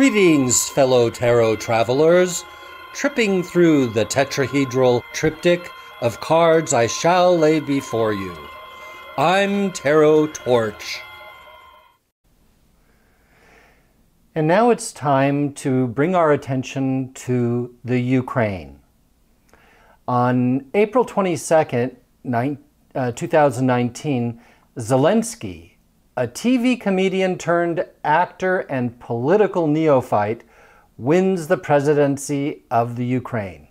Greetings, fellow tarot travelers, tripping through the tetrahedral triptych of cards I shall lay before you. I'm Tarot Torch. And now it's time to bring our attention to the Ukraine. On April 22nd, 2019, Zelensky, a TV comedian turned actor and political neophyte, wins the presidency of the Ukraine.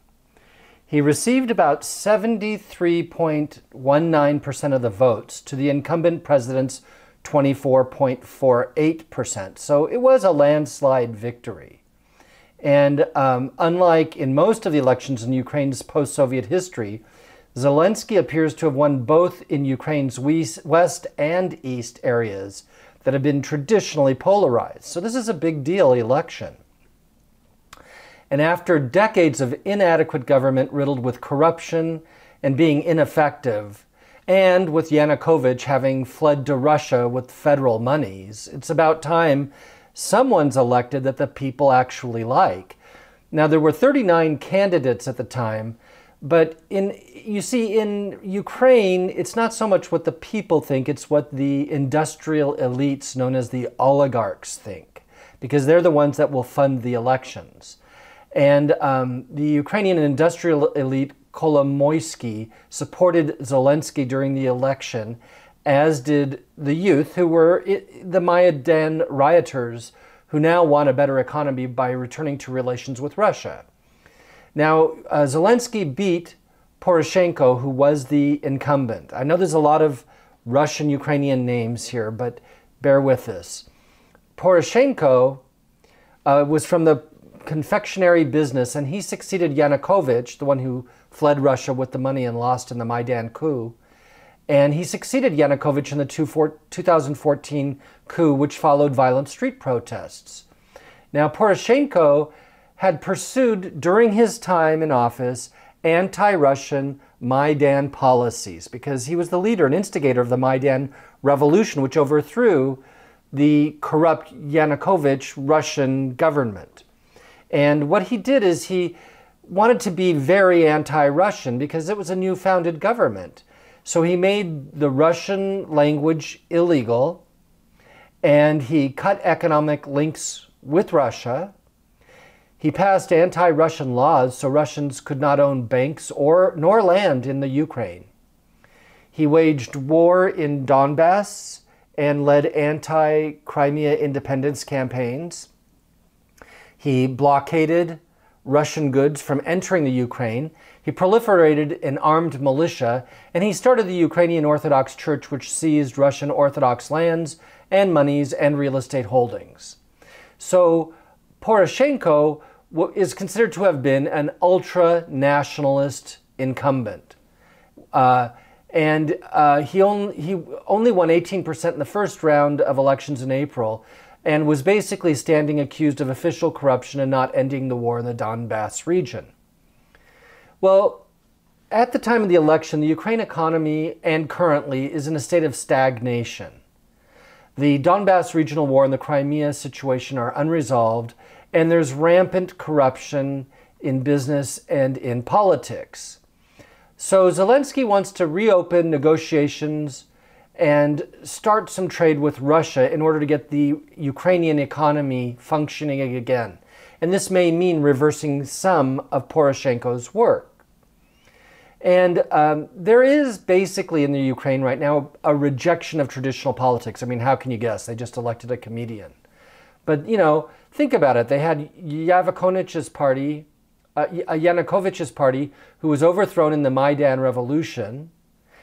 He received about 73.19% of the votes to the incumbent president's 24.48%. So it was a landslide victory. And unlike in most of the elections in Ukraine's post-Soviet history, Zelensky appears to have won both in Ukraine's west and east areas that have been traditionally polarized. So this is a big deal election. And after decades of inadequate government riddled with corruption and being ineffective, and with Yanukovych having fled to Russia with federal monies, it's about time someone's elected that the people actually like. Now, there were 39 candidates at the time, but you see, in Ukraine, it's not so much what the people think, it's what the industrial elites known as the oligarchs think, because they're the ones that will fund the elections. And the Ukrainian industrial elite, Kolomoisky, supported Zelensky during the election, as did the youth who were the Maidan rioters who now want a better economy by returning to relations with Russia. Now, Zelensky beat Poroshenko, who was the incumbent. I know there's a lot of Russian-Ukrainian names here, but bear with us. Poroshenko was from the confectionery business, and he succeeded Yanukovych, the one who fled Russia with the money and lost in the Maidan coup. And he succeeded Yanukovych in the 2014 coup, which followed violent street protests. Now, Poroshenko had pursued during his time in office anti-Russian Maidan policies because he was the leader and instigator of the Maidan revolution, which overthrew the corrupt Yanukovych Russian government. And what he did is he wanted to be very anti-Russian because it was a new founded government. So he made the Russian language illegal, and he cut economic links with Russia. He passed anti-Russian laws so Russians could not own banks nor land in the Ukraine. He waged war in Donbass and led anti-Crimea independence campaigns. He blockaded Russian goods from entering the Ukraine. He proliferated an armed militia, and he started the Ukrainian Orthodox Church, which seized Russian Orthodox lands and monies and real estate holdings. So Poroshenko is considered to have been an ultra-nationalist incumbent. He only won 18% in the first round of elections in April, and was basically standing accused of official corruption and not ending the war in the Donbass region. Well, at the time of the election, the Ukraine economy, and currently, is in a state of stagnation. The Donbass regional war and the Crimea situation are unresolved, and there's rampant corruption in business and in politics. So Zelensky wants to reopen negotiations and start some trade with Russia in order to get the Ukrainian economy functioning again. And this may mean reversing some of Poroshenko's work. And there is basically in the Ukraine right now a rejection of traditional politics. I mean, how can you guess? They just elected a comedian. But, you know, think about it. They had Yanukovych's party, who was overthrown in the Maidan Revolution.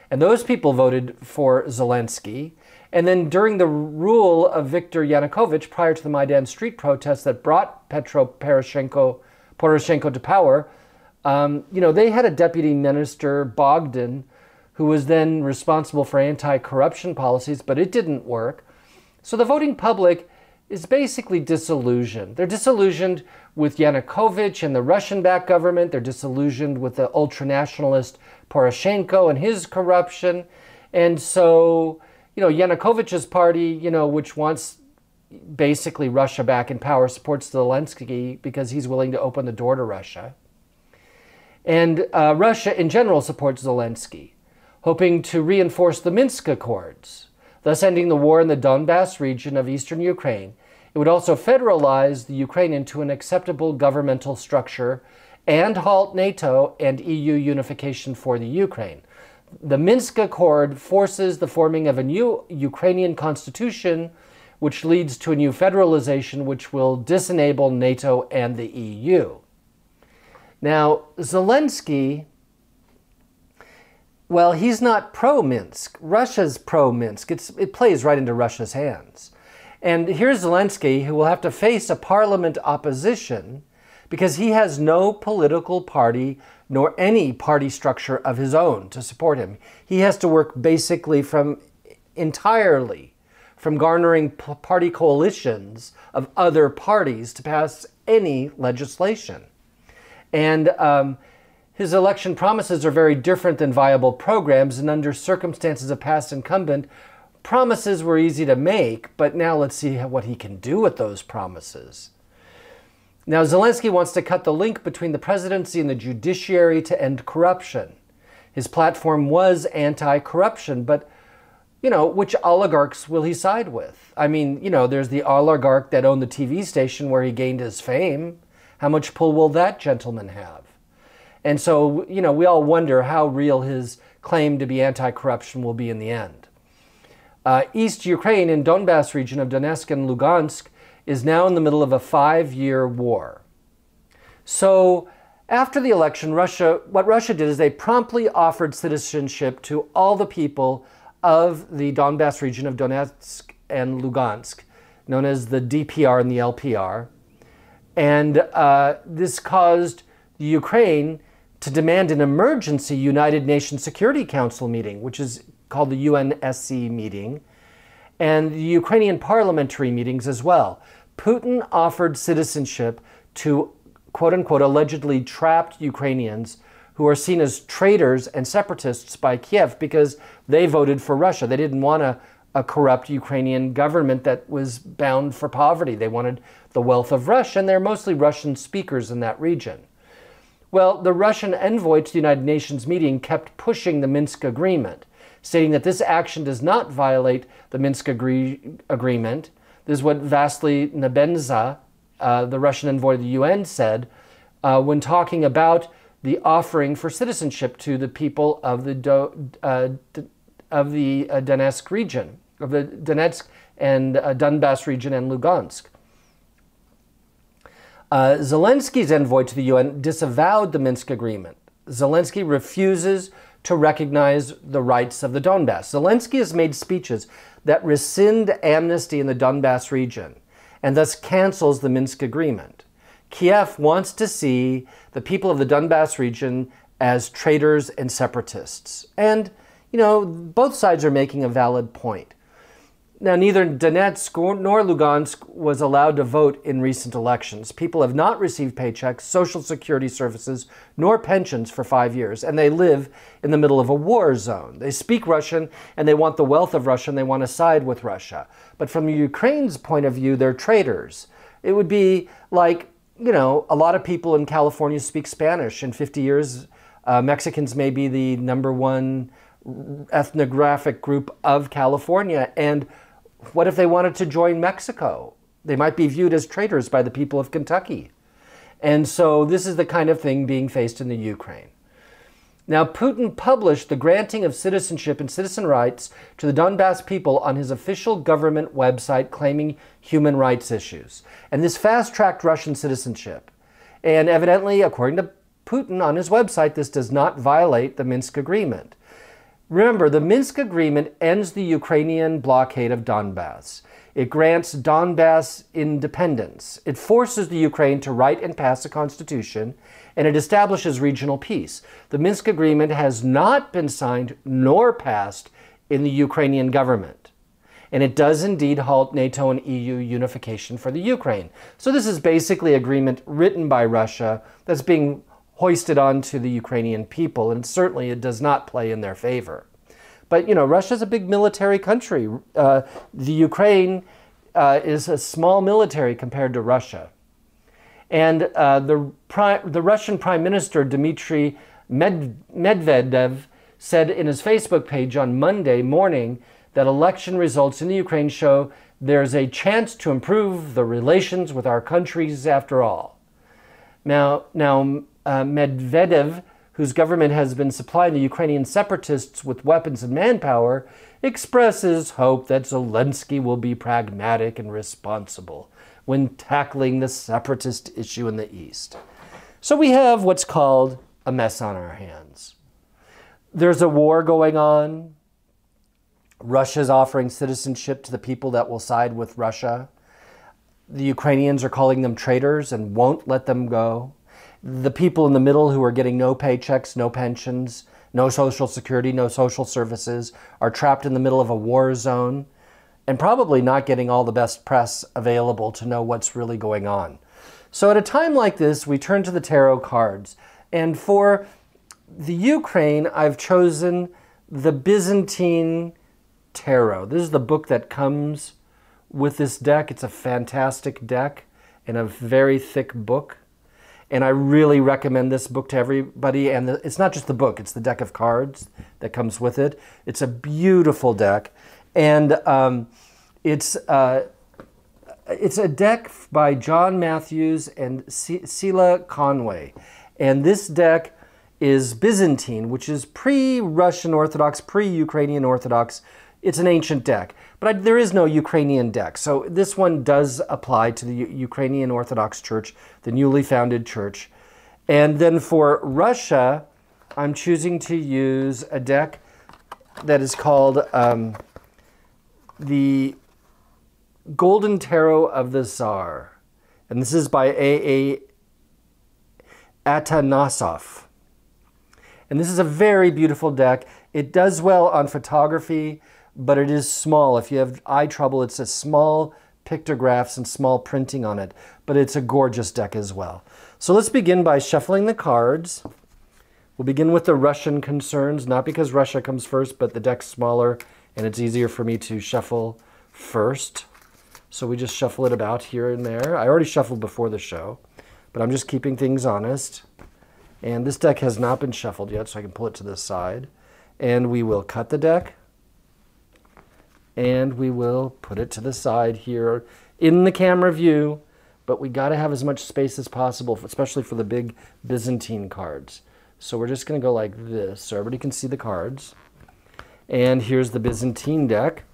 And those people voted for Zelensky. And then during the rule of Viktor Yanukovych, prior to the Maidan street protests that brought Petro Poroshenko to power, they had a deputy minister, Bogdan, who was then responsible for anti-corruption policies, but it didn't work. So the voting public is basically disillusioned. They're disillusioned with Yanukovych and the Russian-backed government. They're disillusioned with the ultranationalist Poroshenko and his corruption. And so, Yanukovych's party, which wants basically Russia back in power, supports Zelensky because he's willing to open the door to Russia. And Russia in general supports Zelensky, hoping to reinforce the Minsk Accords, thus ending the war in the Donbass region of eastern Ukraine. It would also federalize the Ukraine into an acceptable governmental structure and halt NATO and EU unification for the Ukraine. The Minsk Accord forces the forming of a new Ukrainian constitution, which leads to a new federalization which will disenable NATO and the EU. Now, Zelensky, well, he's not pro-Minsk. Russia's pro-Minsk. It plays right into Russia's hands. And here's Zelensky, who will have to face a parliament opposition because he has no political party nor any party structure of his own to support him. He has to work basically entirely from garnering party coalitions of other parties to pass any legislation. And his election promises are very different than viable programs, and under circumstances of past incumbent, promises were easy to make, but now let's see what he can do with those promises. Now, Zelensky wants to cut the link between the presidency and the judiciary to end corruption. His platform was anti-corruption, but, which oligarchs will he side with? I mean, there's the oligarch that owned the TV station where he gained his fame. How much pull will that gentleman have? And so, we all wonder how real his claim to be anti-corruption will be in the end. East Ukraine and Donbass region of Donetsk and Lugansk is now in the middle of a 5-year war. So after the election, what Russia did is they promptly offered citizenship to all the people of the Donbass region of Donetsk and Lugansk, known as the DPR and the LPR. And this caused Ukraine to demand an emergency United Nations Security Council meeting, which is called the UNSC meeting, and the Ukrainian parliamentary meetings as well. Putin offered citizenship to, quote-unquote, allegedly trapped Ukrainians who are seen as traitors and separatists by Kiev because they voted for Russia. They didn't want a corrupt Ukrainian government that was bound for poverty. They wanted the wealth of Russia, and they're mostly Russian speakers in that region. Well, the Russian envoy to the United Nations meeting kept pushing the Minsk agreement, stating that this action does not violate the Minsk agreement. This is what Vasily Nebenza, the Russian envoy to the UN, said when talking about the offering for citizenship to the people of the Donetsk region, of the Donetsk and Donbass region and Lugansk. Zelensky's envoy to the UN disavowed the Minsk agreement. Zelensky refuses to recognize the rights of the Donbass. Zelensky has made speeches that rescind amnesty in the Donbass region and thus cancels the Minsk agreement. Kiev wants to see the people of the Donbass region as traitors and separatists. And, both sides are making a valid point. Now, neither Donetsk nor Lugansk was allowed to vote in recent elections. People have not received paychecks, social security services, nor pensions for 5 years, and they live in the middle of a war zone. They speak Russian, and they want the wealth of Russia, and they want to side with Russia. But from Ukraine's point of view, they're traitors. It would be like, a lot of people in California speak Spanish. In 50 years, Mexicans may be the #1 ethnographic group of California, and what if they wanted to join Mexico? They might be viewed as traitors by the people of Kentucky. And so this is the kind of thing being faced in the Ukraine. Now, Putin published the granting of citizenship and citizen rights to the Donbass people on his official government website claiming human rights issues. And this fast-tracked Russian citizenship. And evidently, according to Putin on his website, this does not violate the Minsk agreement. Remember, the Minsk agreement ends the Ukrainian blockade of Donbass. It grants Donbass independence. It forces the Ukraine to write and pass a constitution, and it establishes regional peace. The Minsk agreement has not been signed nor passed in the Ukrainian government. And it does indeed halt NATO and EU unification for the Ukraine. So this is basically agreement written by Russia that's being hoisted onto the Ukrainian people, and certainly it does not play in their favor. But, Russia's a big military country. The Ukraine is a small military compared to Russia. And the Russian Prime Minister, Dmitry Medvedev, said in his Facebook page on Monday morning that election results in the Ukraine show there's a chance to improve the relations with our countries after all. Now Medvedev, whose government has been supplying the Ukrainian separatists with weapons and manpower, expresses hope that Zelensky will be pragmatic and responsible when tackling the separatist issue in the East. So we have what's called a mess on our hands. There's a war going on. Russia's offering citizenship to the people that will side with Russia. The Ukrainians are calling them traitors and won't let them go. The people in the middle who are getting no paychecks, no pensions, no social security, no social services, are trapped in the middle of a war zone and probably not getting all the best press available to know what's really going on. So at a time like this, we turn to the tarot cards. And for the Ukraine, I've chosen the Byzantine Tarot. This is the book that comes with this deck. It's a fantastic deck and a very thick book. And I really recommend this book to everybody. And it's not just the book, it's the deck of cards that comes with it. It's a beautiful deck. And it's a deck by John Matthews and Sela Conway. And this deck is Byzantine, which is pre-Russian Orthodox, pre-Ukrainian Orthodox. It's an ancient deck, but there is no Ukrainian deck. So this one does apply to the Ukrainian Orthodox Church, the newly founded church. And then for Russia, I'm choosing to use a deck that is called the Golden Tarot of the Tsar. And this is by A.A. Atanasov. And this is a very beautiful deck. It does well on photography, but it is small. If you have eye trouble, it's a small pictographs and small printing on it, but it's a gorgeous deck as well. So let's begin by shuffling the cards. We'll begin with the Russian concerns, not because Russia comes first, but the deck's smaller and it's easier for me to shuffle first. So we just shuffle it about here and there. I already shuffled before the show, but I'm just keeping things honest. And this deck has not been shuffled yet, so I can pull it to the side. And we will cut the deck. And we will put it to the side here in the camera view. But we got to have as much space as possible, especially for the big Byzantine cards. So we're just going to go like this so everybody can see the cards. And here's the Byzantine deck.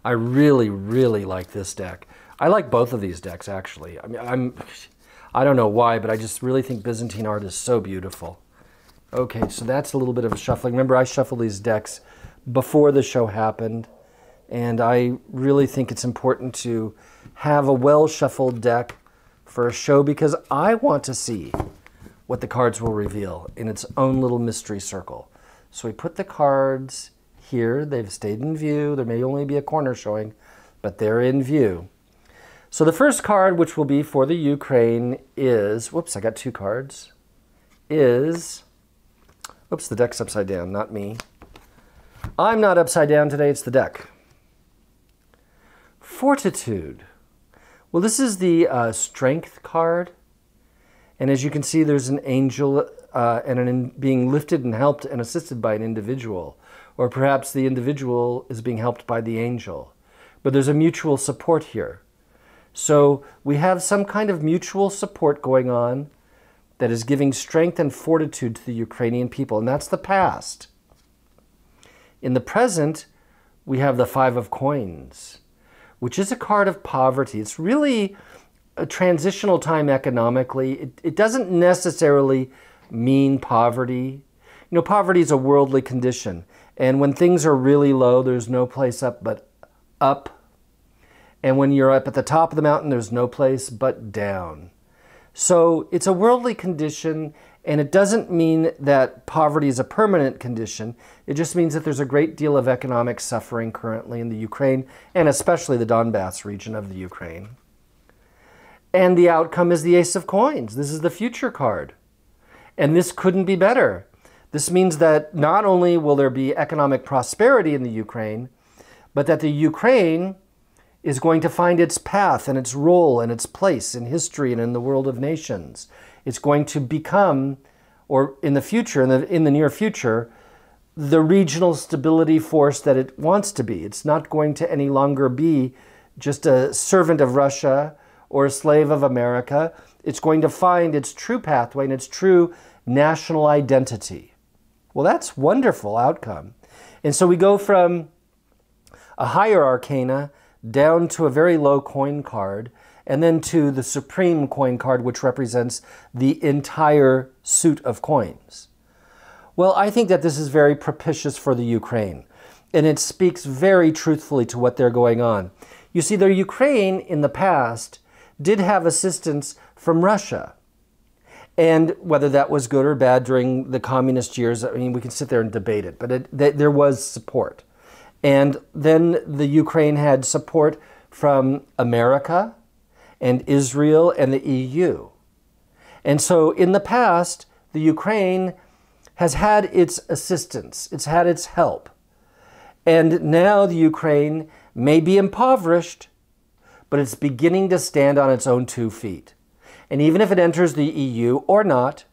I really, really like this deck. I like both of these decks, actually. I mean, I don't know why, but I just really think Byzantine art is so beautiful. Okay, so that's a little bit of a shuffling. Remember, I shuffled these decks before the show happened, and I really think it's important to have a well-shuffled deck for a show because I want to see what the cards will reveal in its own little mystery circle. So we put the cards here. They've stayed in view. There may only be a corner showing, but they're in view. So the first card, which will be for the Ukraine, is, whoops, I got two cards, is, oops, the deck's upside down, not me. I'm not upside down today, it's the deck. Fortitude. Well, this is the Strength card. And as you can see, there's an angel being lifted and helped and assisted by an individual. Or perhaps the individual is being helped by the angel. But there's a mutual support here. So we have some kind of mutual support going on that is giving strength and fortitude to the Ukrainian people. And that's the past. In the present, we have the Five of Coins, which is a card of poverty. It's really a transitional time economically. It doesn't necessarily mean poverty. You know, poverty is a worldly condition. And when things are really low, there's no place up but up. And when you're up at the top of the mountain, there's no place but down. So it's a worldly condition, and it doesn't mean that poverty is a permanent condition. It just means that there's a great deal of economic suffering currently in the Ukraine, and especially the Donbass region of the Ukraine. And the outcome is the Ace of Coins. This is the future card. And this couldn't be better. This means that not only will there be economic prosperity in the Ukraine, but that the Ukraine is going to find its path and its role and its place in history and in the world of nations. It's going to become, or in the future, in the near future, the regional stability force that it wants to be. It's not going to any longer be just a servant of Russia or a slave of America. It's going to find its true pathway and its true national identity. Well, that's a wonderful outcome. And so we go from a higher arcana down to a very low coin card, and then to the supreme coin card, which represents the entire suit of coins. Well, I think that this is very propitious for the Ukraine, and it speaks very truthfully to what they're going on. You see, the Ukraine in the past did have assistance from Russia. And whether that was good or bad during the communist years, I mean, we can sit there and debate it, but there was support. And then the Ukraine had support from America and Israel and the EU. And so in the past, the Ukraine has had its assistance, it's had its help. And now the Ukraine may be impoverished, but it's beginning to stand on its own 2 feet. And even if it enters the EU or not,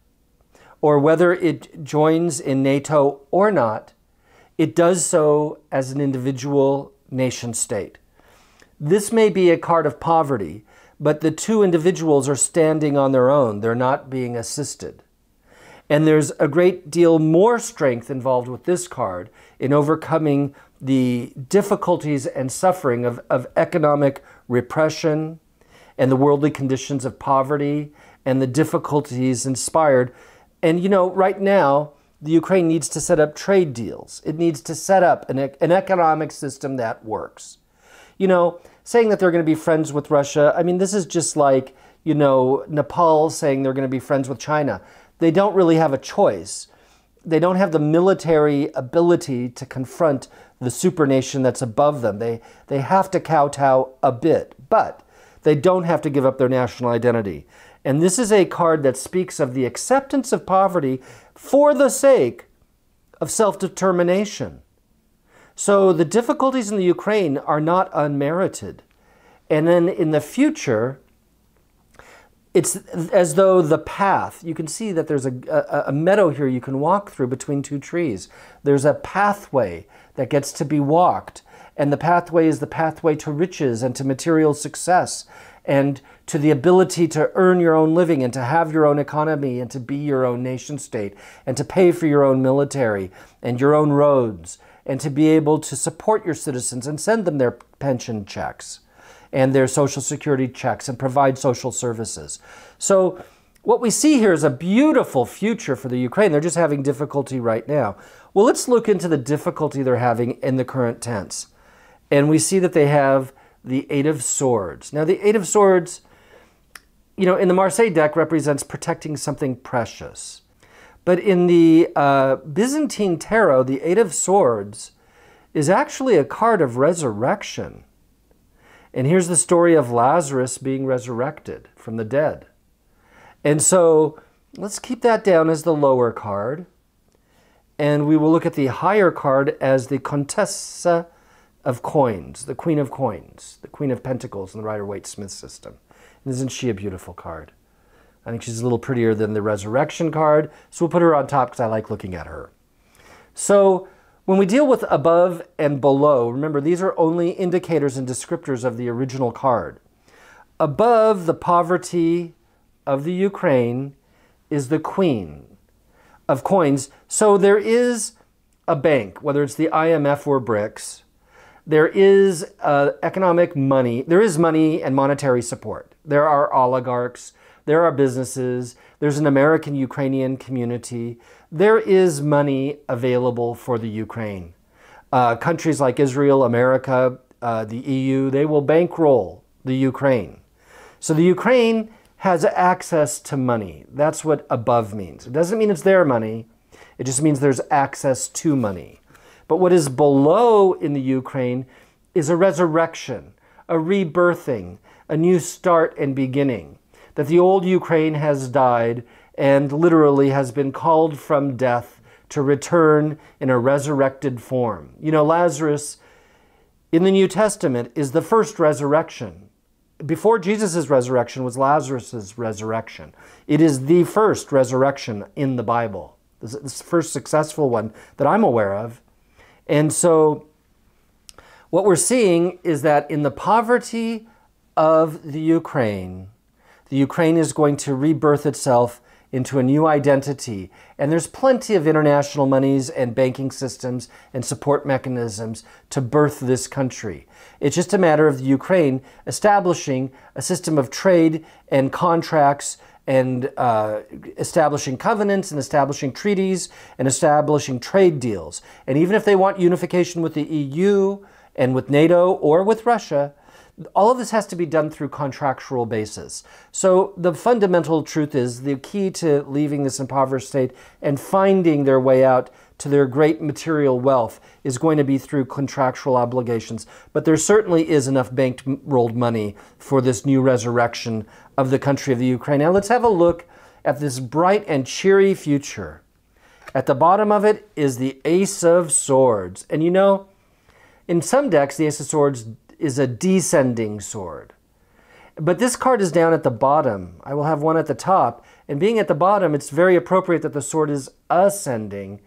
or whether it joins in NATO or not, it does so as an individual nation state. This may be a card of poverty, but the 2 individuals are standing on their own. They're not being assisted. And there's a great deal more strength involved with this card in overcoming the difficulties and suffering of economic repression and the worldly conditions of poverty and the difficulties inspired. And you know, right now, the Ukraine needs to set up trade deals. It needs to set up an economic system that works. You know, saying that they're going to be friends with Russia, I mean, this is just like, you know, Nepal saying they're going to be friends with China. They don't really have a choice. They don't have the military ability to confront the supernation that's above them. They have to kowtow a bit, but they don't have to give up their national identity. And this is a card that speaks of the acceptance of poverty for the sake of self-determination. So the difficulties in the Ukraine are not unmerited. And then in the future, it's as though the path, you can see that there's a meadow here you can walk through between 2 trees. There's a pathway that gets to be walked. And the pathway is the pathway to riches and to material success and to the ability to earn your own living and to have your own economy and to be your own nation state and to pay for your own military and your own roads and to be able to support your citizens and send them their pension checks and their social security checks and provide social services. So what we see here is a beautiful future for the Ukraine. They're just having difficulty right now. Well, let's look into the difficulty they're having in the current tense. And we see that they have the 8 of Swords. Now, the 8 of Swords, you know, in the Marseille deck represents protecting something precious. But in the Byzantine Tarot, the 8 of Swords is actually a card of resurrection. And here's the story of Lazarus being resurrected from the dead. And so let's keep that down as the lower card. And we will look at the higher card as the Contessa of Coins, the Queen of Coins, the Queen of Pentacles in the Rider-Waite-Smith system. And isn't she a beautiful card? I think she's a little prettier than the Resurrection card, so we'll put her on top because I like looking at her. So when we deal with above and below, remember these are only indicators and descriptors of the original card. Above the poverty of the Ukraine is the Queen of Coins. So there is a bank, whether it's the IMF or BRICS, there is economic money, there is money and monetary support. There are oligarchs, there are businesses, there's an American-Ukrainian community. There is money available for the Ukraine. Countries like Israel, America, the EU, they will bankroll the Ukraine. So the Ukraine has access to money. That's what above means. It doesn't mean it's their money. It just means there's access to money. But what is below in the Ukraine is a resurrection, a rebirthing, a new start and beginning. That the old Ukraine has died and literally has been called from death to return in a resurrected form. You know, Lazarus in the New Testament is the first resurrection. Before Jesus' resurrection was Lazarus' resurrection. It is the first resurrection in the Bible. This is the first successful one that I'm aware of. And so what we're seeing is that in the poverty of the Ukraine is going to rebirth itself into a new identity. And there's plenty of international monies and banking systems and support mechanisms to birth this country. It's just a matter of the Ukraine establishing a system of trade and contracts and establishing covenants and establishing treaties and establishing trade deals. And even if they want unification with the EU and with NATO or with Russia, all of this has to be done through contractual basis. So the fundamental truth is the key to leaving this impoverished state and finding their way out to their great material wealth is going to be through contractual obligations. But there certainly is enough bankrolled money for this new resurrection of the country of the Ukraine. Now let's have a look at this bright and cheery future. At the bottom of it is the Ace of Swords. And you know, in some decks, the Ace of Swords is a descending sword. But this card is down at the bottom. I will have one at the top. And being at the bottom, it's very appropriate that the sword is ascending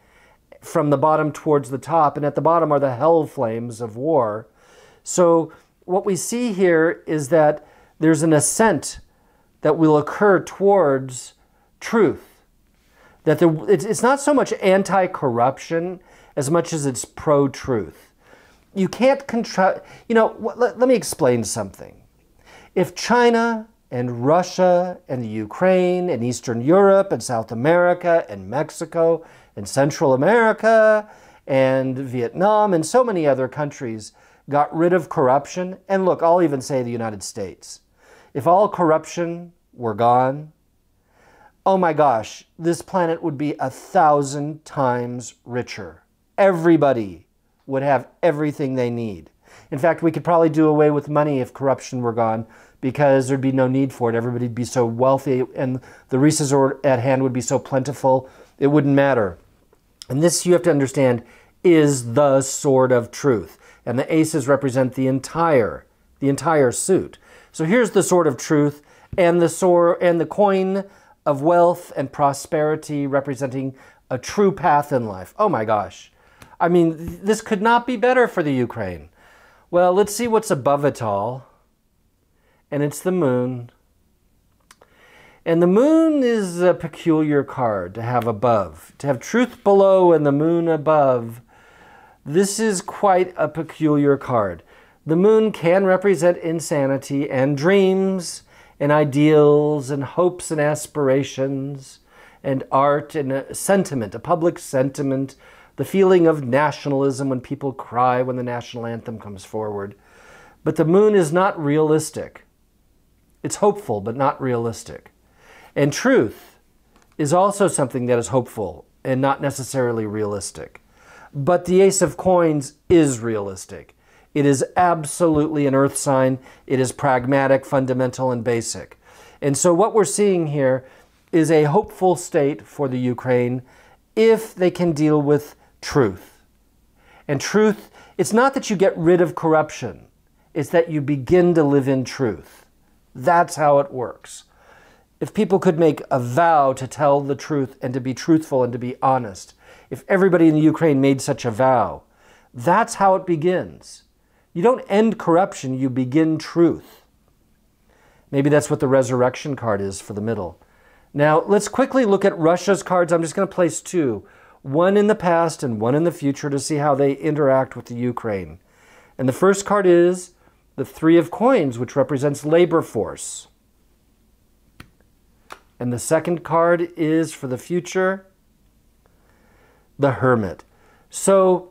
from the bottom towards the top. And at the bottom are the hell flames of war. So what we see here is that there's an ascent that will occur towards truth. That it's not so much anti-corruption as much as it's pro-truth. You can't let me explain something. If China and Russia and the Ukraine and Eastern Europe and South America and Mexico and Central America and Vietnam and so many other countries got rid of corruption, and look, I'll even say the United States. If all corruption were gone, oh my gosh, this planet would be 1,000 times richer. Everybody would have everything they need. In fact, we could probably do away with money if corruption were gone because there'd be no need for it. Everybody would be so wealthy and the resources at hand would be so plentiful, it wouldn't matter. And this, you have to understand, is the sword of truth. And the aces represent the entire suit. So here's the sword of truth and the sword and the coin of wealth and prosperity representing a true path in life. Oh my gosh. I mean, this could not be better for the Ukraine. Well, let's see what's above it all. And it's the moon. And the moon is a peculiar card to have above. To have truth below and the moon above. This is quite a peculiar card. The moon can represent insanity and dreams and ideals and hopes and aspirations and art and a sentiment, a public sentiment. The feeling of nationalism when people cry when the national anthem comes forward. But the moon is not realistic. It's hopeful, but not realistic. And truth is also something that is hopeful and not necessarily realistic. But the Ace of Coins is realistic. It is absolutely an earth sign. It is pragmatic, fundamental, and basic. And so what we're seeing here is a hopeful state for the Ukraine if they can deal with truth. And truth, it's not that you get rid of corruption. It's that you begin to live in truth. That's how it works. If people could make a vow to tell the truth and to be truthful and to be honest, if everybody in the Ukraine made such a vow, that's how it begins. You don't end corruption, you begin truth. Maybe that's what the resurrection card is for the middle. Now, let's quickly look at Russia's cards. I'm just going to place two. One in the past and one in the future to see how they interact with the Ukraine. And the first card is the Three of Coins, which represents labor force. And the second card is for the future, the Hermit. So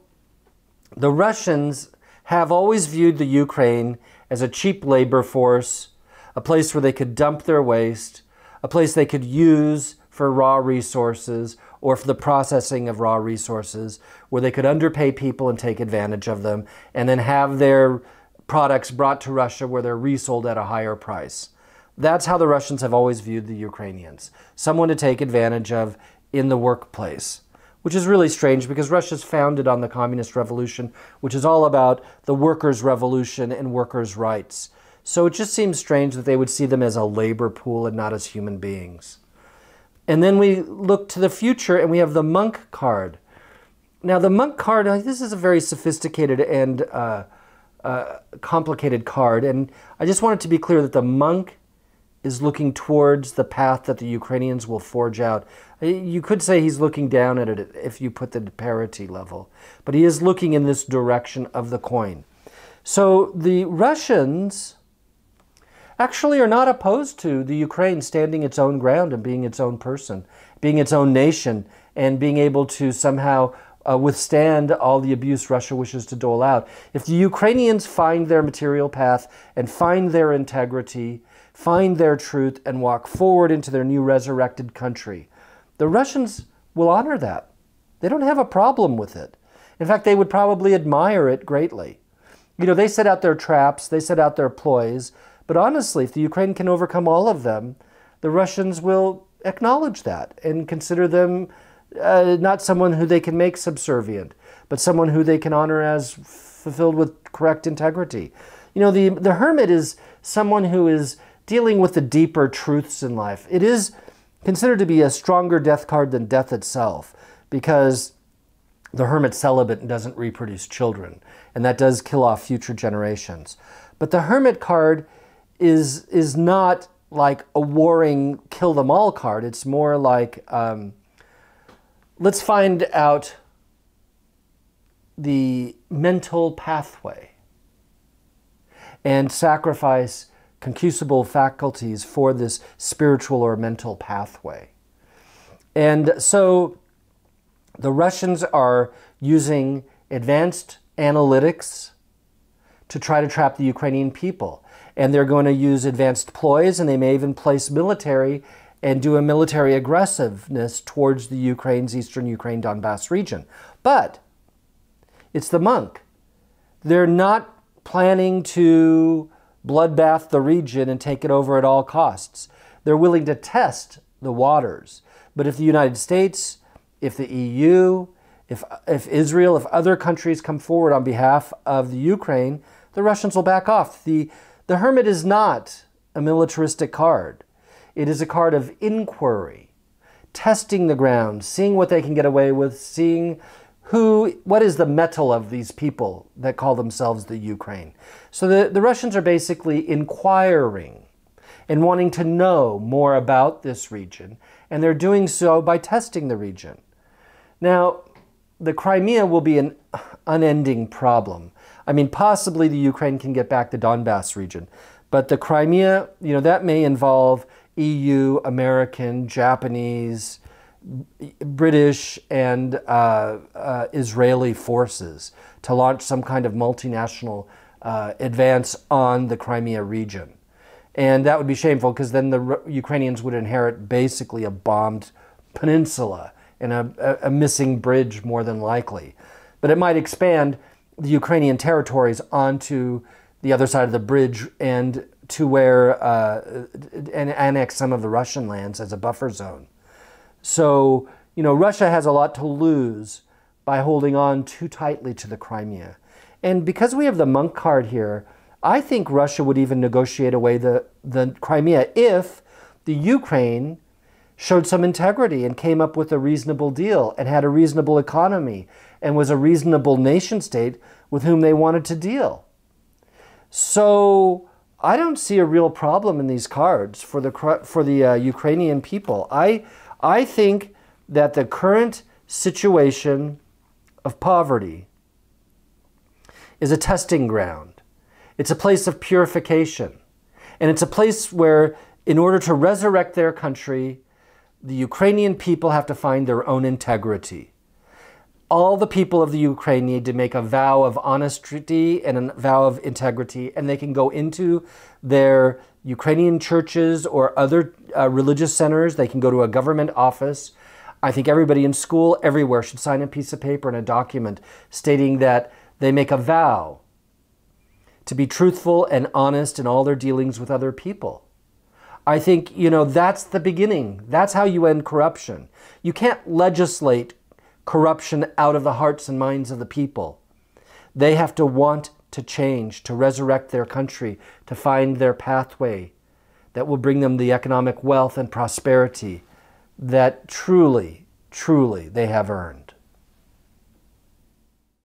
the Russians have always viewed the Ukraine as a cheap labor force, a place where they could dump their waste, a place they could use for raw resources or for the processing of raw resources, where they could underpay people and take advantage of them, and then have their products brought to Russia where they're resold at a higher price. That's how the Russians have always viewed the Ukrainians. Someone to take advantage of in the workplace. which is really strange because Russia's founded on the Communist Revolution, which is all about the workers' revolution and workers' rights. So it just seems strange that they would see them as a labor pool and not as human beings. And then we look to the future and we have the monk card. Now the monk card, this is a very sophisticated and complicated card. And I just want it to be clear that the monk is looking towards the path that the Ukrainians will forge out. You could say he's looking down at it if you put the parity level. But he is looking in this direction of the coin. So the Russians actually are not opposed to the Ukraine standing its own ground and being its own person, being its own nation, and being able to somehow withstand all the abuse Russia wishes to dole out. If the Ukrainians find their material path and find their integrity, find their truth, and walk forward into their new resurrected country, the Russians will honor that. They don't have a problem with it. In fact, they would probably admire it greatly. You know, they set out their traps, they set out their ploys, but honestly, if the Ukraine can overcome all of them, the Russians will acknowledge that and consider them not someone who they can make subservient, but someone who they can honor as fulfilled with correct integrity. You know, the hermit is someone who is dealing with the deeper truths in life. It is considered to be a stronger death card than death itself, because the hermit's celibate and doesn't reproduce children, and that does kill off future generations. But the hermit card is not like a warring kill them all card. It's more like let's find out the mental pathway and sacrifice concupiscible faculties for this spiritual or mental pathway. And so the Russians are using advanced analytics to try to trap the Ukrainian people. And they're going to use advanced ploys, and they may even place military and do a military aggressiveness towards the Ukraine's eastern Ukraine, Donbass region. But it's the monk. They're not planning to bloodbath the region and take it over at all costs. They're willing to test the waters. But if the United States, if the EU, if Israel, if other countries come forward on behalf of the Ukraine, the Russians will back off. The hermit is not a militaristic card. It is a card of inquiry, testing the ground, seeing what they can get away with, seeing what is the mettle of these people that call themselves the Ukraine. So the Russians are basically inquiring and wanting to know more about this region, and they're doing so by testing the region. Now, the Crimea will be an unending problem. I mean, possibly the Ukraine can get back the Donbass region, but the Crimea, you know, that may involve EU, American, Japanese, British, and Israeli forces to launch some kind of multinational advance on the Crimea region. And that would be shameful, because then the Ukrainians would inherit basically a bombed peninsula and a missing bridge, more than likely. But it might expand the Ukrainian territories onto the other side of the bridge and to where and annex some of the Russian lands as a buffer zone. So, you know, Russia has a lot to lose by holding on too tightly to the Crimea. And because we have the monk card here, I think Russia would even negotiate away the Crimea if the Ukraine showed some integrity and came up with a reasonable deal and had a reasonable economy and was a reasonable nation state with whom they wanted to deal. So I don't see a real problem in these cards for the Ukrainian people. I think that the current situation of poverty is a testing ground. It's a place of purification. And it's a place where, in order to resurrect their country, the Ukrainian people have to find their own integrity. All the people of the Ukraine need to make a vow of honesty and a vow of integrity, and they can go into their Ukrainian churches or other religious centers. They can go to a government office. I think everybody in school, everywhere, should sign a piece of paper and a document stating that they make a vow to be truthful and honest in all their dealings with other people. I think, you know, that's the beginning. That's how you end corruption. You can't legislate corruption out of the hearts and minds of the people. They have to want to change, to resurrect their country, to find their pathway that will bring them the economic wealth and prosperity that truly, truly they have earned.